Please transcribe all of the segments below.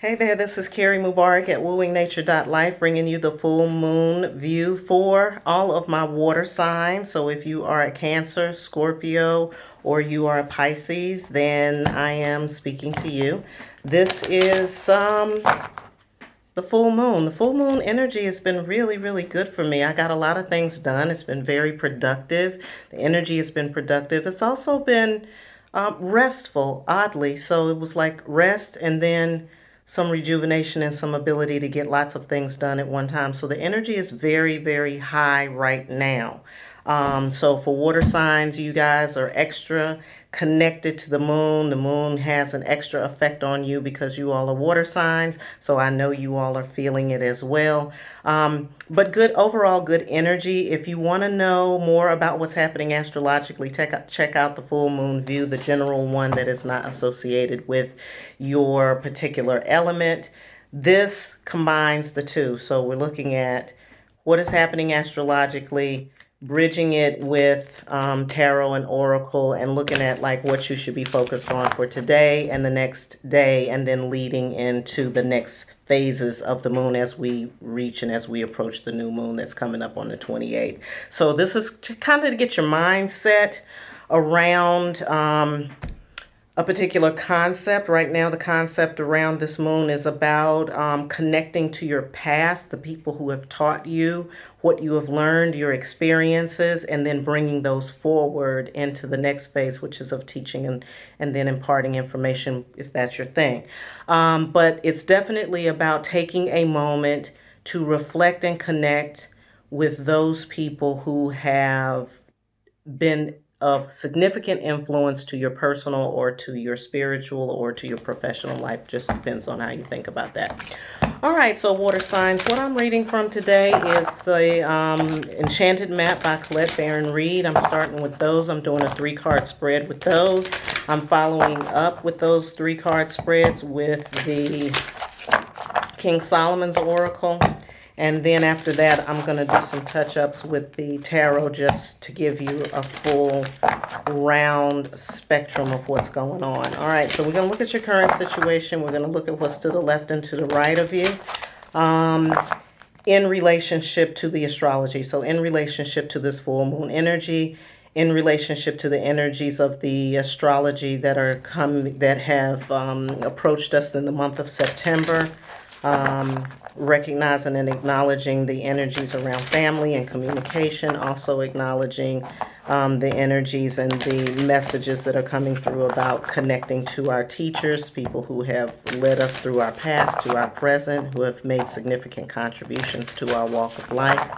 Hey there, this is Carrie Mubarak at wooingnature.life, bringing you the full moon view for all of my water signs. So if you are a Cancer, Scorpio, or you are a Pisces, then I am speaking to you. This is the full moon. The full moon energy has been really, really good for me. I got a lot of things done. It's been very productive. The energy has been productive. It's also been restful, oddly. So it was like rest and then some rejuvenation and some ability to get lots of things done at one time. So the energy is very, very high right now. So for water signs, you guys are extra connected to the moon. The moon has an extra effect on you because you all are water signs. So I know you all are feeling it as well. But good overall, good energy. If you want to know more about what's happening astrologically, check out the full moon view, the general one that is not associated with your particular element. This combines the two. So we're looking at what is happening astrologically, bridging it with tarot and oracle, and looking at like what you should be focused on for today and the next day, and then leading into the next phases of the moon as we reach and as we approach the new moon that's coming up on the 28th. So this is kind of to get your mindset around a particular concept. Right now, the concept around this moon is about connecting to your past, the people who have taught you, what you have learned, your experiences, and then bringing those forward into the next phase, which is of teaching and then imparting information if that's your thing. But it's definitely about taking a moment to reflect and connect with those people who have been of significant influence to your personal or to your spiritual or to your professional life. Just depends on how you think about that. All right, so water signs. What I'm reading from today is the Enchanted Map by Colette Baron Reid. I'm starting with those. I'm doing a 3-card spread with those. I'm following up with those 3-card spreads with the King Solomon's Oracle. And then after that, I'm going to do some touch-ups with the tarot just to give you a full round spectrum of what's going on. All right, so we're going to look at your current situation. We're going to look at what's to the left and to the right of you in relationship to the astrology. So in relationship to this full moon energy, in relationship to the energies of the astrology that are that have approached us in the month of September. Recognizing and acknowledging the energies around family and communication, also acknowledging the energies and the messages that are coming through about connecting to our teachers, people who have led us through our past, to our present, who have made significant contributions to our walk of life.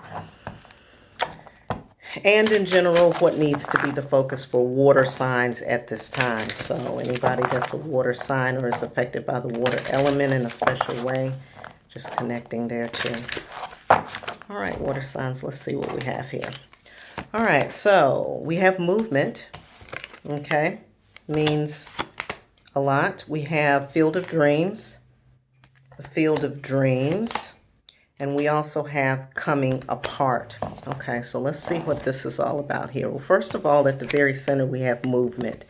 And in general, what needs to be the focus for water signs at this time. So anybody that's a water sign or is affected by the water element in a special way, just connecting there too. All right, water signs, let's see what we have here. All right, so we have movement, okay, means a lot. We have field of dreams, the field of dreams. And we also have coming apart. Okay, so let's see what this is all about here. Well, first of all, at the very center, we have movement.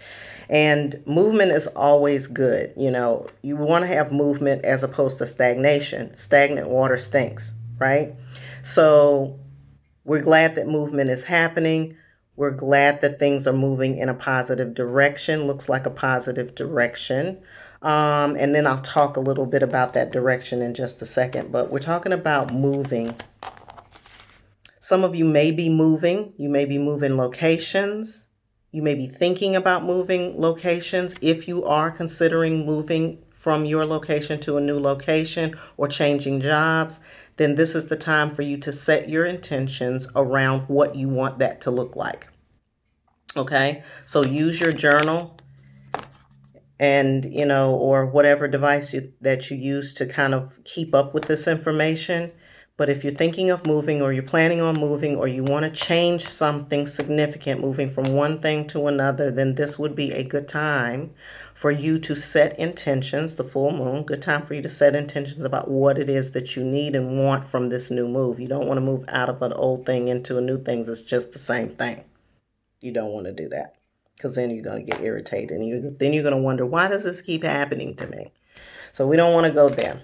And movement is always good. You know, you want to have movement as opposed to stagnation. Stagnant water stinks, right? So we're glad that movement is happening. We're glad that things are moving in a positive direction. Looks like a positive direction. And then I'll talk a little bit about that direction in just a second. But we're talking about moving. Some of you may be moving. You may be moving locations. You may be thinking about moving locations. If you are considering moving from your location to a new location or changing jobs, then this is the time for you to set your intentions around what you want that to look like. Okay, so use your journal and, you know, or whatever device that you use to kind of keep up with this information. But if you're thinking of moving or you're planning on moving or you want to change something significant, moving from one thing to another, then this would be a good time for you to set intentions, the full moon, good time for you to set intentions about what it is that you need and want from this new move. You don't want to move out of an old thing into a new thing that's just the same thing. You don't want to do that because then you're going to get irritated and then you're going to wonder, why does this keep happening to me? So we don't want to go there.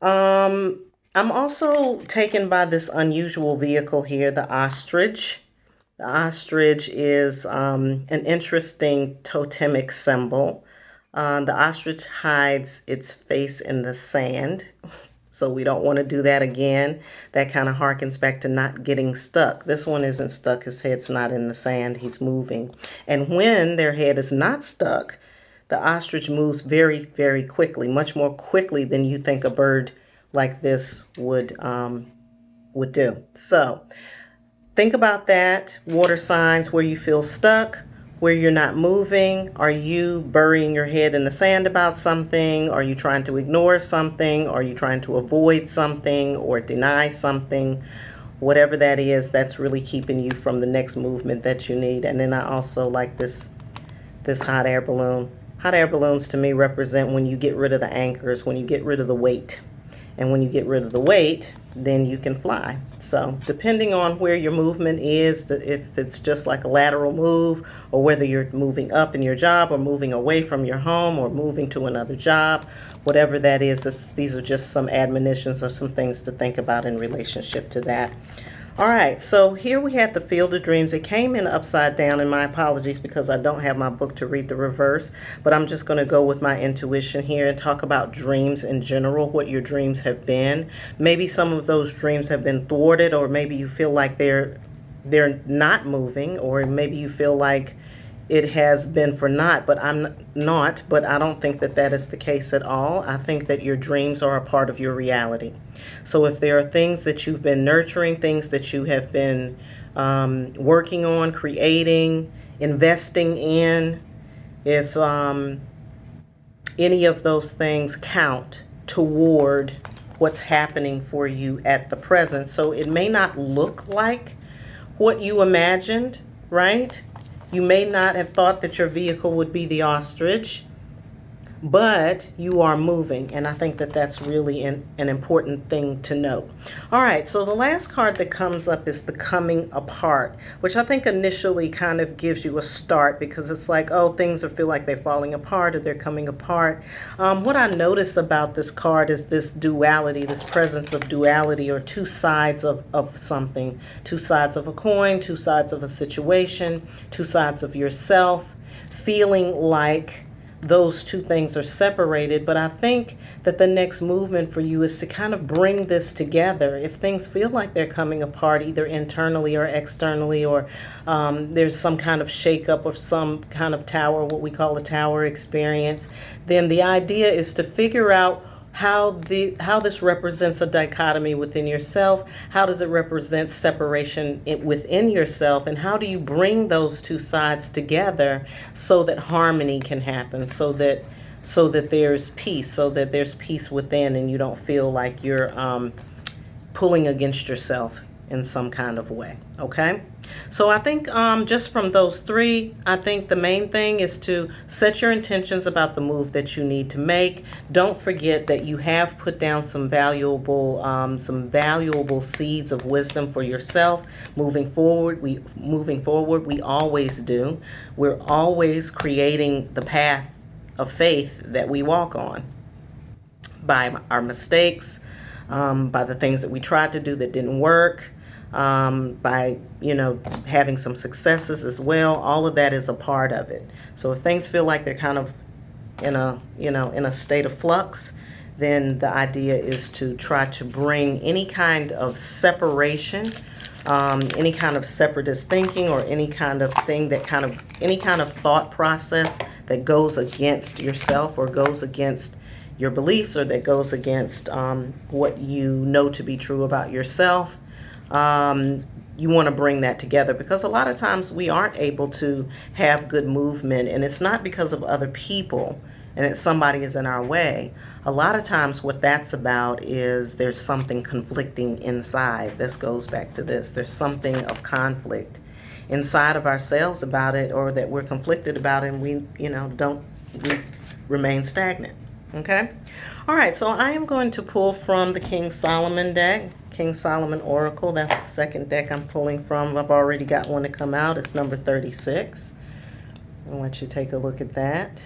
I'm also taken by this unusual vehicle here, the ostrich. The ostrich is an interesting totemic symbol. The ostrich hides its face in the sand, so we don't want to do that again. That kind of harkens back to not getting stuck. This one isn't stuck. His head's not in the sand. He's moving. And when their head is not stuck, the ostrich moves very, very quickly, much more quickly than you think a bird like this would do. So think about that. Water signs where you feel stuck, where you're not moving. Are you burying your head in the sand about something? Are you trying to ignore something? Are you trying to avoid something or deny something? Whatever that is, that's really keeping you from the next movement that you need. And then I also like this hot air balloon. Hot air balloons to me represent when you get rid of the anchors, when you get rid of the weight. And when you get rid of the weight, then you can fly. So depending on where your movement is, if it's just like a lateral move, or whether you're moving up in your job or moving away from your home or moving to another job, whatever that is, these are just some admonitions or some things to think about in relationship to that. All right, so here we have the Field of Dreams. It came in upside down, and my apologies because I don't have my book to read the reverse, but I'm just going to go with my intuition here and talk about dreams in general, what your dreams have been. Maybe some of those dreams have been thwarted, or maybe you feel like they're not moving, or maybe you feel like it has been for naught, but I don't think that that is the case at all. I think that your dreams are a part of your reality. So if there are things that you've been nurturing, things that you have been working on, creating, investing in, if any of those things count toward what's happening for you at the present. So it may not look like what you imagined, right? You may not have thought that your vehicle would be the ostrich, but you are moving, and I think that that's really an important thing to note. All right, so the last card that comes up is the Coming Apart, which I think initially kind of gives you a start, because it's like, oh, things feel like they're falling apart or they're coming apart. What I notice about this card is this duality, this presence of duality, or two sides of something, two sides of a coin, two sides of a situation, two sides of yourself, feeling like those two things are separated. But I think that the next movement for you is to kind of bring this together. If things feel like they're coming apart, either internally or externally, or there's some kind of shakeup or some kind of tower, what we call a tower experience, then the idea is to figure out how this represents a dichotomy within yourself. How does it represent separation within yourself, and how do you bring those two sides together so that harmony can happen, so that there's peace within, and you don't feel like you're pulling against yourself in some kind of way. Okay, so I think just from those three, I think the main thing is to set your intentions about the move that you need to make. Don't forget that you have put down some valuable seeds of wisdom for yourself. Moving forward, we always do. We're always creating the path of faith that we walk on by our mistakes, by the things that we tried to do that didn't work, by having some successes as well. All of that is a part of it. So if things feel like they're kind of in a state of flux, then the idea is to try to bring any kind of separation, any kind of separatist thinking, or any kind of thought process that goes against yourself, or goes against your beliefs, or that goes against what you know to be true about yourself. You want to bring that together, because a lot of times we aren't able to have good movement, and it's not because of other people and it's somebody is in our way. A lot of times what that's about is there's something conflicting inside. This goes back to this. There's something of conflict inside of ourselves about it, or that we're conflicted about, and we remain stagnant. Okay? All right, so I am going to pull from the King Solomon deck, King Solomon Oracle. That's the second deck I'm pulling from. I've already got one to come out. It's number 36. I'll let you take a look at that.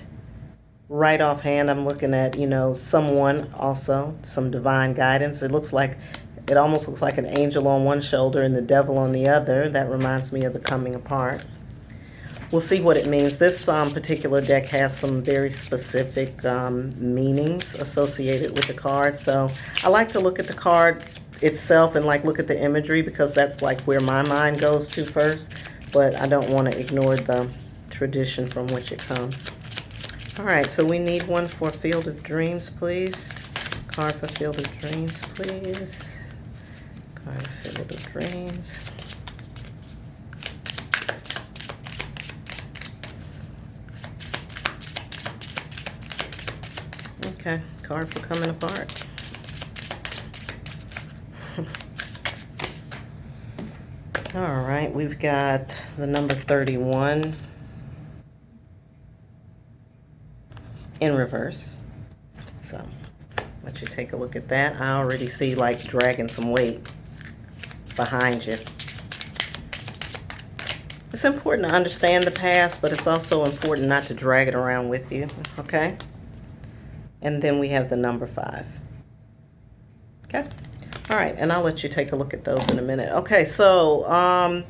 right offhand, I'm looking at, you know, someone also, some divine guidance. It almost looks like an angel on one shoulder and the devil on the other. That reminds me of the coming apart. We'll see what it means. This particular deck has some very specific meanings associated with the card. So I like to look at the card itself and like look at the imagery, because that's like where my mind goes to first. But I don't want to ignore the tradition from which it comes. All right, so we need one for Field of Dreams, please. Card for Field of Dreams, please. Card for Field of Dreams. Okay, card for Coming Apart. All right, we've got the number 31 in reverse. So let you take a look at that. I already see like dragging some weight behind you. It's important to understand the past, but it's also important not to drag it around with you, okay? And then we have the number 5. Okay? All right, and I'll let you take a look at those in a minute. Okay, so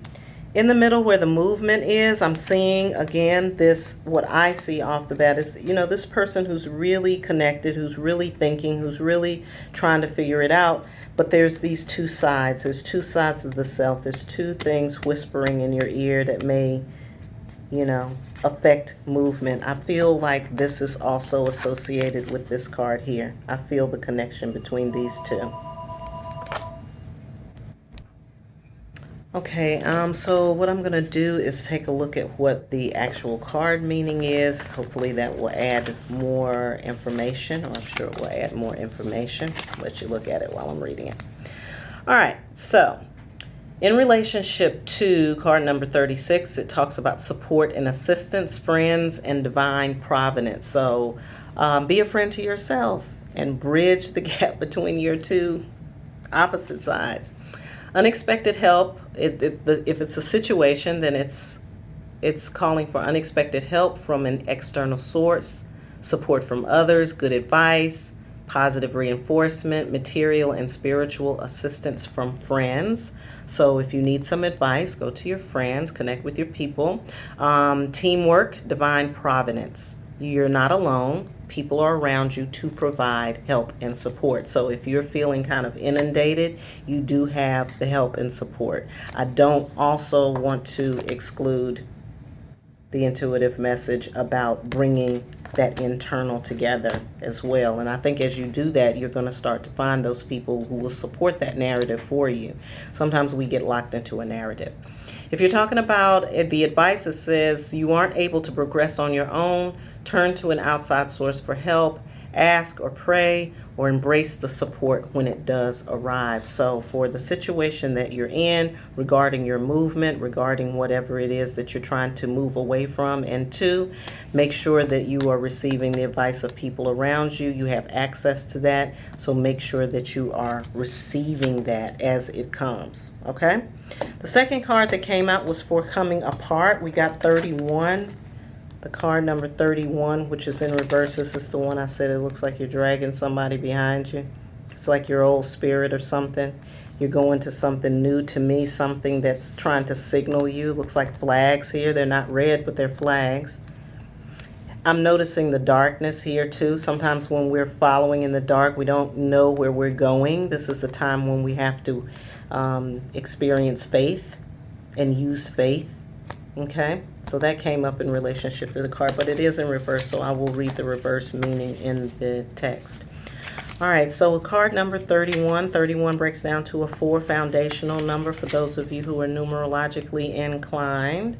in the middle where the movement is, I'm seeing, again, this, what I see off the bat is, you know, this person who's really connected, who's really thinking, who's really trying to figure it out. But there's these two sides. There's two sides of the self. There's two things whispering in your ear that may, you know, affect movement. I feel like this is also associated with this card here. I feel the connection between these two. Okay, so what I'm going to do is take a look at what the actual card meaning is. Hopefully that will add more information, or I'm sure it will add more information. I'll let you look at it while I'm reading it. All right, so in relationship to card number 36, it talks about support and assistance, friends, and divine providence. So be a friend to yourself and bridge the gap between your two opposite sides. Unexpected help, if it's a situation, then it's calling for unexpected help from an external source, support from others, good advice, positive reinforcement, material and spiritual assistance from friends. So if you need some advice, go to your friends, connect with your people. Teamwork, divine providence. You're not alone. People are around you to provide help and support. So if you're feeling kind of inundated, you do have the help and support. I don't also want to exclude the intuitive message about bringing that internal together as well. And I think as you do that, you're going to start to find those people who will support that narrative for you. Sometimes we get locked into a narrative. If you're talking about the advice that says you aren't able to progress on your own, turn to an outside source for help, ask or pray, or embrace the support when it does arrive. So for the situation that you're in, regarding your movement, regarding whatever it is that you're trying to move away from and to, make sure that you are receiving the advice of people around you. You have access to that, so make sure that you are receiving that as it comes, okay? The second card that came out was for coming apart. We got 31. The card number 31, which is in reverse. This is the one I said it looks like you're dragging somebody behind you. It's like your old spirit or something. You're going to something new, to me, something that's trying to signal you. Looks like flags here. They're not red, but they're flags. I'm noticing the darkness here too. Sometimes when we're following in the dark, we don't know where we're going. This is the time when we have to experience faith and use faith. Okay, so that came up in relationship to the card, but it is in reverse, so I will read the reverse meaning in the text. All right, so card number 31. 31 breaks down to a 4 foundational number for those of you who are numerologically inclined.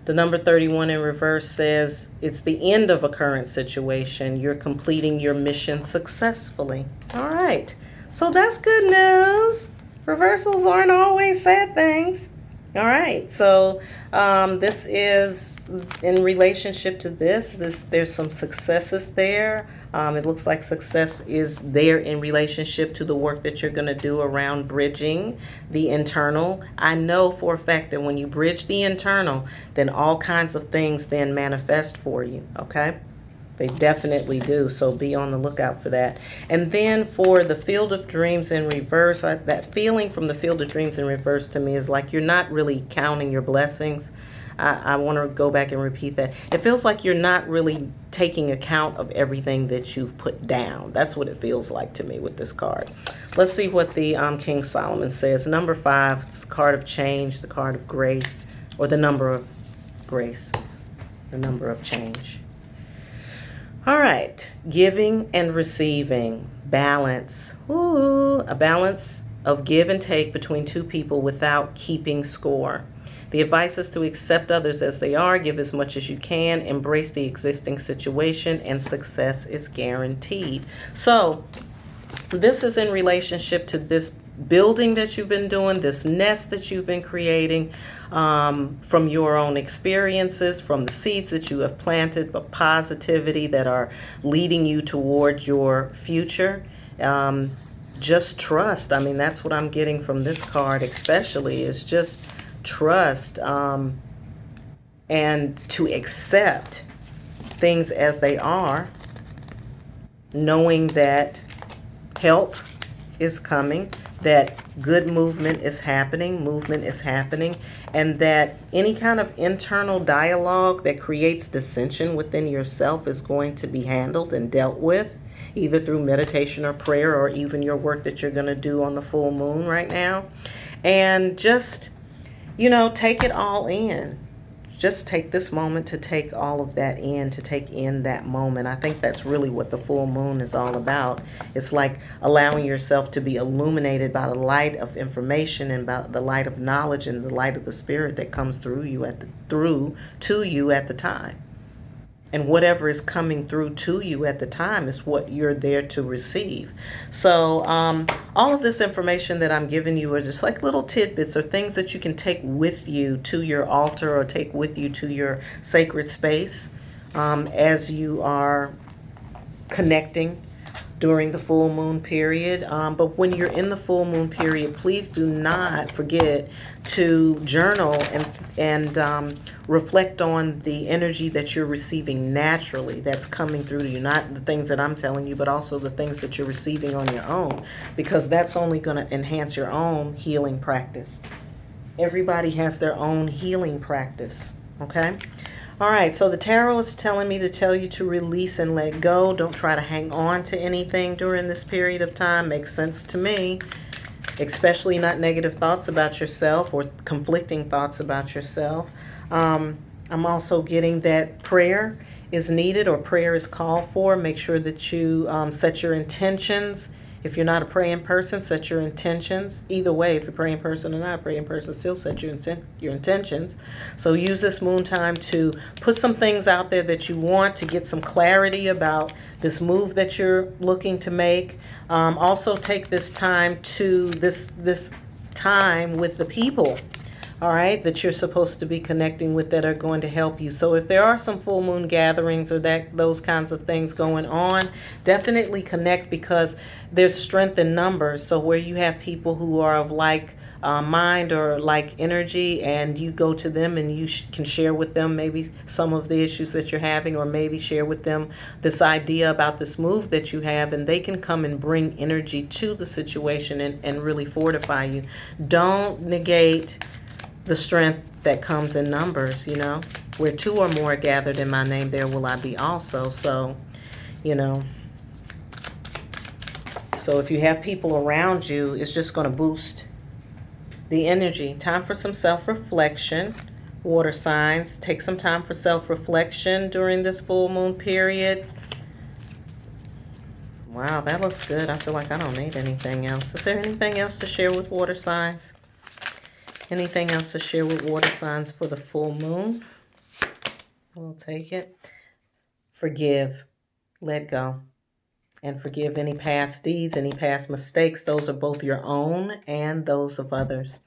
The number 31 in reverse says it's the end of a current situation. You're completing your mission successfully. All right, so that's good news. Reversals aren't always sad things. All right, so this is in relationship to this. There's some successes there. It looks like success is there in relationship to the work that you're going to do around bridging the internal. I know for a fact that when you bridge the internal, then all kinds of things then manifest for you, okay? They definitely do. So be on the lookout for that. And then for the Field of Dreams in reverse, that feeling from the Field of Dreams in reverse to me is like you're not really counting your blessings. I want to go back and repeat that. It feels like you're not really taking account of everything that you've put down. That's what it feels like to me with this card. Let's see what the King Solomon says. Number 5, it's the card of change, the card of grace, or the number of grace, the number of change. All right, giving and receiving, balance. Ooh, a balance of give and take between two people without keeping score. The advice is to accept others as they are, give as much as you can, embrace the existing situation, and success is guaranteed. So this is in relationship to this building that you've been doing, this nest that you've been creating, from your own experiences, from the seeds that you have planted, but positivity that are leading you towards your future. Just trust. I mean, that's what I'm getting from this card especially, is just trust, and to accept things as they are, knowing that help is coming, that good movement is happening, and that any kind of internal dialogue that creates dissension within yourself is going to be handled and dealt with, either through meditation or prayer, or even your work that you're going to do on the full moon right now. And just, take it all in. Just take this moment to take all of that in, to take in that moment. I think that's really what the full moon is all about. It's like allowing yourself to be illuminated by the light of information and by the light of knowledge and the light of the spirit that comes through to you at the time. And whatever is coming through to you at the time is what you're there to receive. So all of this information that I'm giving you are just like little tidbits or things that you can take with you to your altar or take with you to your sacred space as you are connecting during the full moon period. But when you're in the full moon period, please do not forget to journal and reflect on the energy that you're receiving naturally that's coming through to you. Not the things that I'm telling you, but also the things that you're receiving on your own, because that's only going to enhance your own healing practice. Everybody has their own healing practice, okay? All right, so the tarot is telling me to tell you to release and let go. Don't try to hang on to anything during this period of time. Makes sense to me, especially not negative thoughts about yourself or conflicting thoughts about yourself. I'm also getting that prayer is needed or prayer is called for. Make sure that you set your intentions. If you're not a praying person, set your intentions. Either way, if you're a praying person or not a praying person, still set your intentions. So use this moon time to put some things out there that you want, to get some clarity about this move that you're looking to make. Also take this time to this time with the people, all right, that you're supposed to be connecting with that are going to help you. So if there are some full moon gatherings or those kinds of things going on, definitely connect, because there's strength in numbers. So where you have people who are of like mind or like energy, and you go to them and you can share with them maybe some of the issues that you're having, or maybe share with them this idea about this move that you have, and they can come and bring energy to the situation and really fortify you. Don't negate the strength that comes in numbers, where two or more are gathered in my name, there will I be also. So, so if you have people around you, it's just going to boost the energy. Time for some self-reflection. Water signs, take some time for self-reflection during this full moon period. Wow, that looks good. I feel like I don't need anything else. Is there anything else to share with water signs? Anything else to share with water signs for the full moon? We'll take it. Forgive, let go, and forgive any past deeds, any past mistakes. Those are both your own and those of others.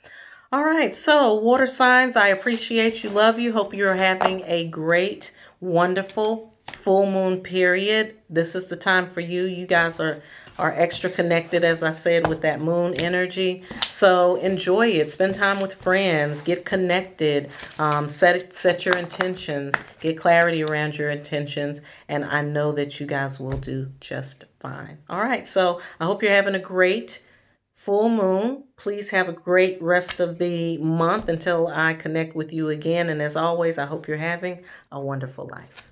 All right, so water signs, I appreciate you, love you. Hope you're having a great, wonderful full moon period. This is the time for you. You guys are are extra connected, as I said, with that moon energy. So enjoy it. Spend time with friends. Get connected. Set your intentions. Get clarity around your intentions. And I know that you guys will do just fine. All right. So I hope you're having a great full moon. Please have a great rest of the month until I connect with you again. And as always, I hope you're having a wonderful life.